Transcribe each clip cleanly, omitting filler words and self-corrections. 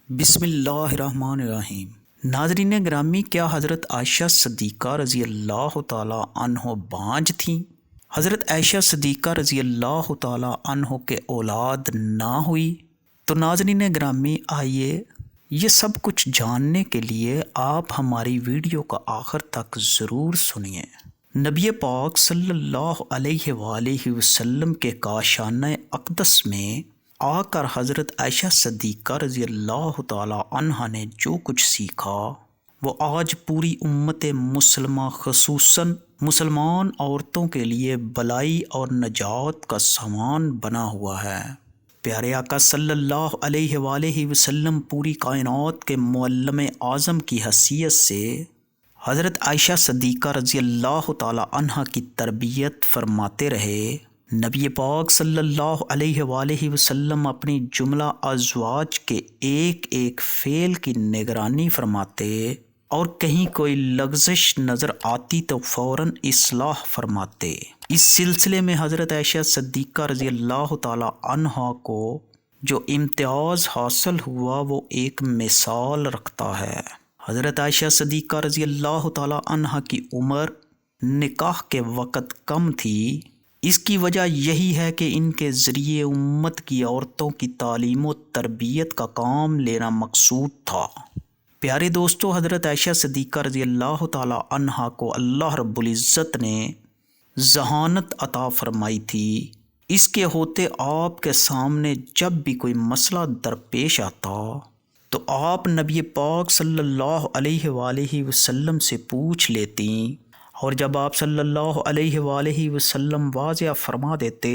بسم اللہ الرحمن الرحیم۔ ناظرین گرامی، کیا حضرت عائشہ صدیقہ رضی اللہ تعالیٰ عنہ بانجھ تھیں؟ حضرت عائشہ صدیقہ رضی اللہ تعالیٰ عنہ کے اولاد نہ ہوئی؟ تو ناظرین گرامی، آئیے یہ سب کچھ جاننے کے لیے آپ ہماری ویڈیو کا آخر تک ضرور سنیے۔ نبی پاک صلی اللہ علیہ وآلہ وسلم کے کاشانہ اقدس میں آ کر حضرت عائشہ صدیقہ رضی اللہ تعالیٰ عنہا نے جو کچھ سیکھا وہ آج پوری امت مسلمہ خصوصاً مسلمان عورتوں کے لیے بلائی اور نجات کا سامان بنا ہوا ہے۔ پیارے آقا صلی اللہ علیہ وآلہ وسلم پوری کائنات کے معلم اعظم کی حیثیت سے حضرت عائشہ صدیقہ رضی اللہ تعالیٰ عنہا کی تربیت فرماتے رہے۔ نبی پاک صلی اللہ علیہ وآلہ وسلم اپنی جملہ ازواج کے ایک ایک فعل کی نگرانی فرماتے اور کہیں کوئی لغزش نظر آتی تو فوراً اصلاح فرماتے۔ اس سلسلے میں حضرت عائشہ صدیقہ رضی اللہ تعالیٰ عنہا کو جو امتیاز حاصل ہوا وہ ایک مثال رکھتا ہے۔ حضرت عائشہ صدیقہ رضی اللہ تعالیٰ عنہا کی عمر نکاح کے وقت کم تھی۔ اس کی وجہ یہی ہے کہ ان کے ذریعے امت کی عورتوں کی تعلیم و تربیت کا کام لینا مقصود تھا۔ پیارے دوستو، حضرت عائشہ صدیقہ رضی اللہ تعالیٰ عنہا کو اللہ رب العزت نے ذہانت عطا فرمائی تھی۔ اس کے ہوتے آپ کے سامنے جب بھی کوئی مسئلہ درپیش آتا تو آپ نبی پاک صلی اللہ علیہ وآلہ وسلم سے پوچھ لیتی، اور جب آپ صلی اللہ علیہ وآلہ وسلم واضح فرما دیتے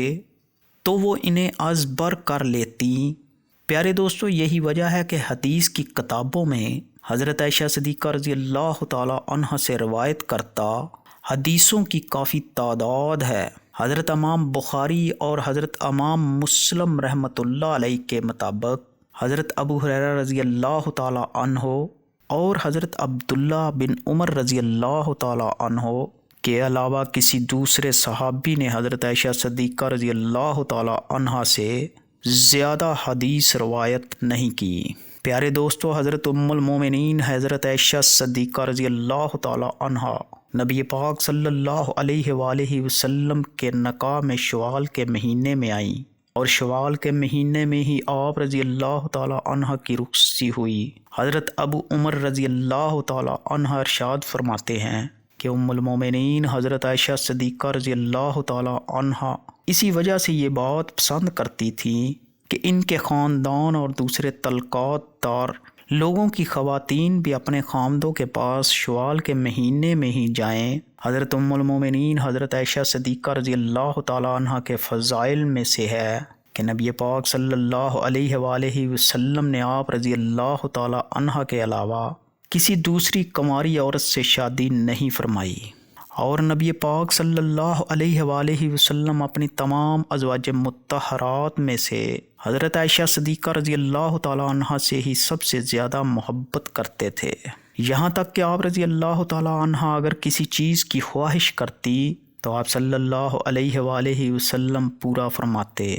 تو وہ انہیں از بر کر لیتی۔ پیارے دوستو، یہی وجہ ہے کہ حدیث کی کتابوں میں حضرت عائشہ صدیقہ رضی اللہ تعالیٰ عنہا سے روایت کرتا حدیثوں کی کافی تعداد ہے۔ حضرت امام بخاری اور حضرت امام مسلم رحمۃ اللہ علیہ کے مطابق حضرت ابو ہریرہ رضی اللہ تعالیٰ عنہ اور حضرت عبداللہ بن عمر رضی اللہ تعالیٰ عنہ کے علاوہ کسی دوسرے صحابی نے حضرت عائشہ صدیقہ رضی اللہ تعالیٰ عنہا سے زیادہ حدیث روایت نہیں کی۔ پیارے دوستو، حضرت ام المومنین حضرت عائشہ صدیقہ رضی اللہ تعالیٰ عنہا نبی پاک صلی اللہ علیہ وآلہ وسلم کے نکاح میں شوال کے مہینے میں آئیں، اور شوال کے مہینے میں ہی آپ رضی اللہ تعالیٰ عنہ کی رخصتی ہوئی۔ حضرت ابو عمر رضی اللہ تعالیٰ عنہ ارشاد فرماتے ہیں کہ ام المومنین حضرت عائشہ صدیقہ رضی اللہ تعالیٰ عنہ اسی وجہ سے یہ بات پسند کرتی تھیں کہ ان کے خاندان اور دوسرے تعلقات دار لوگوں کی خواتین بھی اپنے خامدوں کے پاس شوال کے مہینے میں ہی جائیں۔ حضرت ام المومنین حضرت عائشہ صدیقہ رضی اللہ تعالیٰ عنہ کے فضائل میں سے ہے کہ نبی پاک صلی اللہ علیہ وآلہ وسلم نے آپ رضی اللہ تعالیٰ عنہ کے علاوہ کسی دوسری کنواری عورت سے شادی نہیں فرمائی، اور نبی پاک صلی اللہ علیہ وآلہ وسلم اپنی تمام ازواج مطہرات میں سے حضرت عائشہ صدیقہ رضی اللہ تعالیٰ عنہ سے ہی سب سے زیادہ محبت کرتے تھے، یہاں تک کہ آپ رضی اللہ تعالیٰ عنہ اگر کسی چیز کی خواہش کرتی تو آپ صلی اللہ علیہ وآلہ وسلم پورا فرماتے۔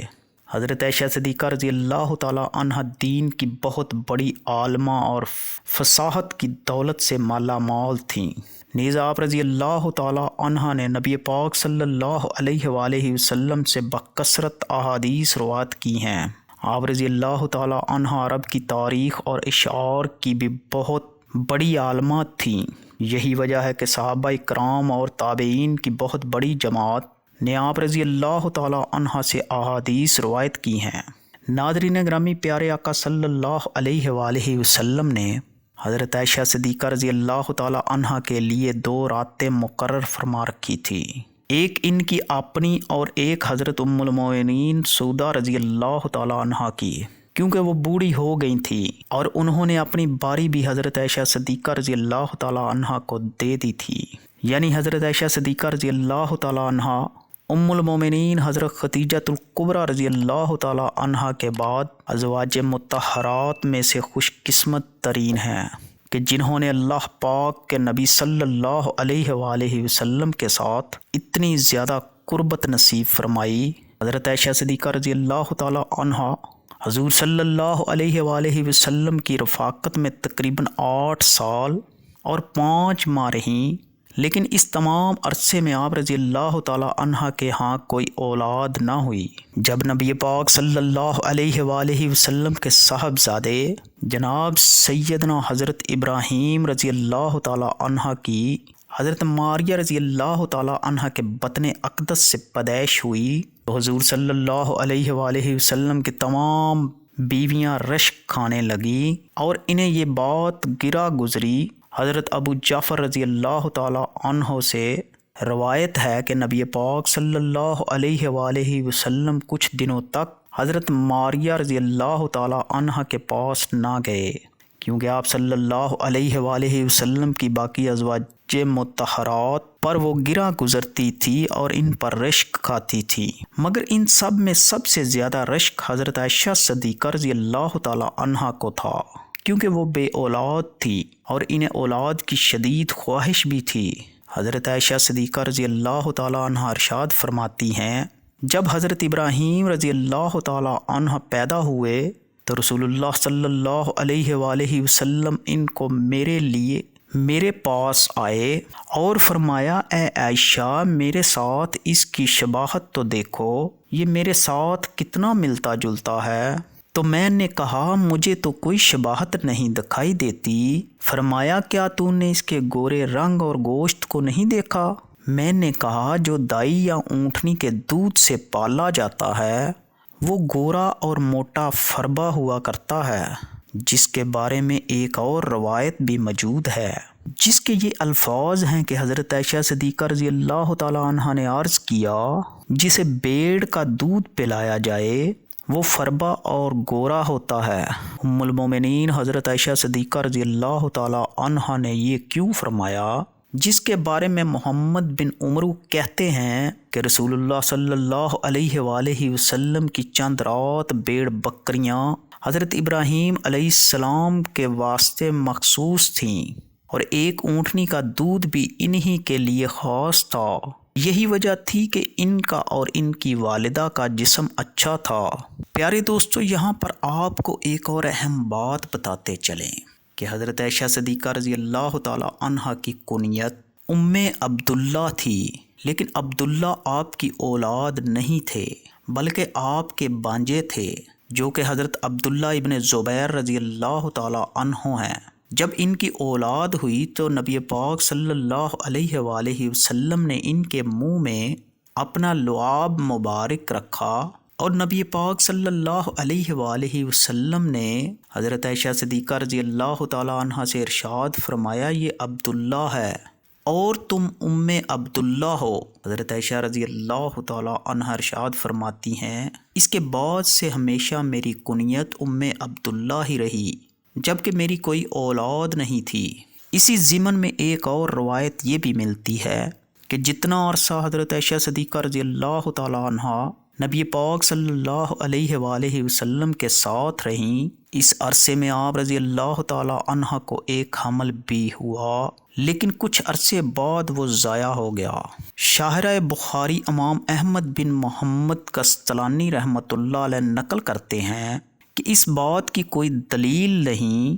حضرت عائشہ صدیقہ رضی اللہ تعالیٰ عنہ دین کی بہت بڑی عالمہ اور فصاحت کی دولت سے مالا مال تھیں، نیز آپ رضی اللہ تعالیٰ عنہ نے نبی پاک صلی اللہ علیہ وآلہ وسلم سے بکثرت احادیث روایت کی ہیں۔ آپ رضی اللہ تعالیٰ عنہ عرب کی تاریخ اور اشعار کی بھی بہت بڑی عالمات تھیں۔ یہی وجہ ہے کہ صحابہ کرام اور تابعین کی بہت بڑی جماعت نے آپ رضی اللہ تعالیٰ عنہ سے احادیث روایت کی ہیں۔ ناظرین گرامی، پیارے آقا صلی اللہ علیہ وآلہ وسلم نے حضرت عائشہ صدیقہ رضی اللہ تعالیٰ عنہ کے لیے 2 راتیں مقرر فرما رکھی تھی، ایک ان کی اپنی اور ایک حضرت ام المومنین سودا رضی اللہ تعالیٰ عنہ کی، کیونکہ وہ بوڑھی ہو گئی تھی اور انہوں نے اپنی باری بھی حضرت عائشہ صدیقہ رضی اللہ تعالیٰ عنہ کو دے دی تھی۔ یعنی حضرت عائشہ صدیقہ رضی اللہ تعالیٰ عنہ ام المومنین حضرت خدیجۃ الکبریٰ رضی اللہ تعالیٰ عنہ کے بعد ازواج مطہرات میں سے خوش قسمت ترین ہیں کہ جنہوں نے اللہ پاک کے نبی صلی اللہ علیہ وآلہ وسلم کے ساتھ اتنی زیادہ قربت نصیب فرمائی۔ حضرت عائشہ صدیقہ رضی اللہ تعالیٰ عنہ حضور صلی اللہ علیہ وآلہ وسلم کی رفاقت میں تقریباً 8 سال اور 5 ماہ رہیں، لیکن اس تمام عرصے میں آپ رضی اللہ تعالی عنہ کے ہاں کوئی اولاد نہ ہوئی۔ جب نبی پاک صلی اللہ علیہ وآلہ وسلم کے صاحبزادے جناب سیدنا حضرت ابراہیم رضی اللہ تعالی عنہ کی حضرت ماریہ رضی اللہ تعالی عنہ کے بطن اقدس سے پیدائش ہوئی تو حضور صلی اللہ علیہ وآلہ وسلم کی تمام بیویاں رشک کھانے لگیں اور انہیں یہ بات گرا گزری۔ حضرت ابو جعفر رضی اللہ تعالی عنہ سے روایت ہے کہ نبی پاک صلی اللہ علیہ وآلہ وسلم کچھ دنوں تک حضرت ماریہ رضی اللہ تعالی عنہ کے پاس نہ گئے، کیونکہ آپ صلی اللہ علیہ وآلہ وسلم کی باقی ازواج مطہرات پر وہ گرا گزرتی تھی اور ان پر رشک کھاتی تھی، مگر ان سب میں سب سے زیادہ رشک حضرت عائشہ صدیقہ رضی اللہ تعالی عنہ کو تھا، کیونکہ وہ بے اولاد تھی اور انہیں اولاد کی شدید خواہش بھی تھی۔ حضرت عائشہ صدیقہ رضی اللہ تعالی عنہ ارشاد فرماتی ہیں، جب حضرت ابراہیم رضی اللہ تعالی عنہ پیدا ہوئے تو رسول اللہ صلی اللہ علیہ وآلہ وسلم ان کو میرے پاس آئے اور فرمایا، اے عائشہ میرے ساتھ اس کی شباہت تو دیکھو، یہ میرے ساتھ کتنا ملتا جلتا ہے۔ تو میں نے کہا مجھے تو کوئی شباہت نہیں دکھائی دیتی۔ فرمایا کیا تو نے اس کے گورے رنگ اور گوشت کو نہیں دیکھا؟ میں نے کہا جو دائی یا اونٹنی کے دودھ سے پالا جاتا ہے وہ گورا اور موٹا فربا ہوا کرتا ہے، جس کے بارے میں ایک اور روایت بھی موجود ہے جس کے یہ الفاظ ہیں کہ حضرت عائشہ صدیقہ رضی اللہ تعالی عنہ نے عرض کیا، جسے بیڑ کا دودھ پلایا جائے وہ فربا اور گورا ہوتا ہے۔ ام المومنین حضرت عائشہ صدیقہ رضی اللہ تعالی عنہ نے یہ کیوں فرمایا، جس کے بارے میں محمد بن عمرو کہتے ہیں کہ رسول اللہ صلی اللہ علیہ وآلہ وسلم کی چند رات بیڑ بکریاں حضرت ابراہیم علیہ السلام کے واسطے مخصوص تھیں اور ایک اونٹنی کا دودھ بھی انہی کے لیے خاص تھا۔ یہی وجہ تھی کہ ان کا اور ان کی والدہ کا جسم اچھا تھا۔ پیارے دوستو، یہاں پر آپ کو ایک اور اہم بات بتاتے چلیں کہ حضرت عائشہ صدیقہ رضی اللہ تعالی عنہ کی کنیت ام عبداللہ تھی، لیکن عبداللہ آپ کی اولاد نہیں تھے بلکہ آپ کے بانجے تھے، جو کہ حضرت عبداللہ ابن زبیر رضی اللہ تعالی عنہ ہیں۔ جب ان کی اولاد ہوئی تو نبی پاک صلی اللہ علیہ وآلہ وسلم نے ان کے منہ میں اپنا لعاب مبارک رکھا اور نبی پاک صلی اللہ علیہ وآلہ وسلم نے حضرت عائشہ صدیقہ رضی اللہ تعالی عنہ سے ارشاد فرمایا، یہ عبداللہ ہے اور تم ام عبداللہ ہو۔ حضرت عائشہ رضی اللہ تعالی عنہ ارشاد فرماتی ہیں، اس کے بعد سے ہمیشہ میری کنیت ام عبداللہ ہی رہی، جبکہ میری کوئی اولاد نہیں تھی۔ اسی ضمن میں ایک اور روایت یہ بھی ملتی ہے کہ جتنا عرصہ حضرت عائشہ صدیقہ رضی اللہ تعالی عنہ نبی پاک صلی اللہ علیہ وآلہ وسلم کے ساتھ رہیں، اس عرصے میں آپ رضی اللہ تعالی عنہ کو ایک حمل بھی ہوا، لیکن کچھ عرصے بعد وہ ضائع ہو گیا۔ شاہرہ بخاری امام احمد بن محمد قسطلانی رحمۃ اللہ علیہ نقل کرتے ہیں کہ اس بات کی کوئی دلیل نہیں،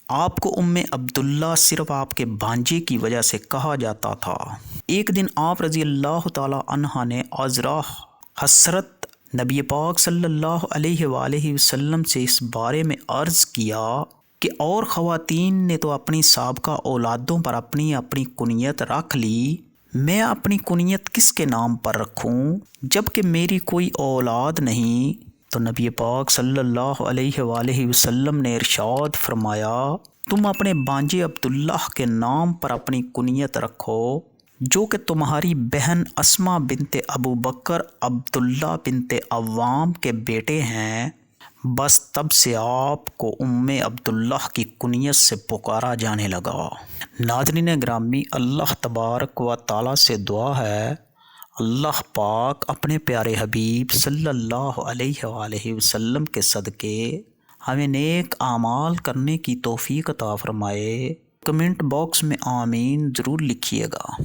آپ کو ام عبداللہ صرف آپ کے بھانجے کی وجہ سے کہا جاتا تھا۔ ایک دن آپ رضی اللہ تعالی عنہ نے عذرا حسرت نبی پاک صلی اللہ علیہ وآلہ وسلم سے اس بارے میں عرض کیا کہ اور خواتین نے تو اپنی سابقہ اولادوں پر اپنی اپنی کنیت رکھ لی، میں اپنی کنیت کس کے نام پر رکھوں جبکہ میری کوئی اولاد نہیں؟ تو نبی پاک صلی اللہ علیہ وآلہ وسلم نے ارشاد فرمایا، تم اپنے بانجے عبداللہ کے نام پر اپنی کنیت رکھو، جو کہ تمہاری بہن اسما بنت ابو بکر عبداللہ بنت عوام کے بیٹے ہیں۔ بس تب سے آپ کو ام عبداللہ کی کنیت سے پکارا جانے لگا۔ ناظرین گرامی، اللہ تبارک و تعالیٰ سے دعا ہے اللہ پاک اپنے پیارے حبیب صلی اللہ علیہ وآلہ وسلم کے صدقے ہمیں نیک اعمال کرنے کی توفیق عطا فرمائے۔ کمنٹ باکس میں آمین ضرور لکھیے گا۔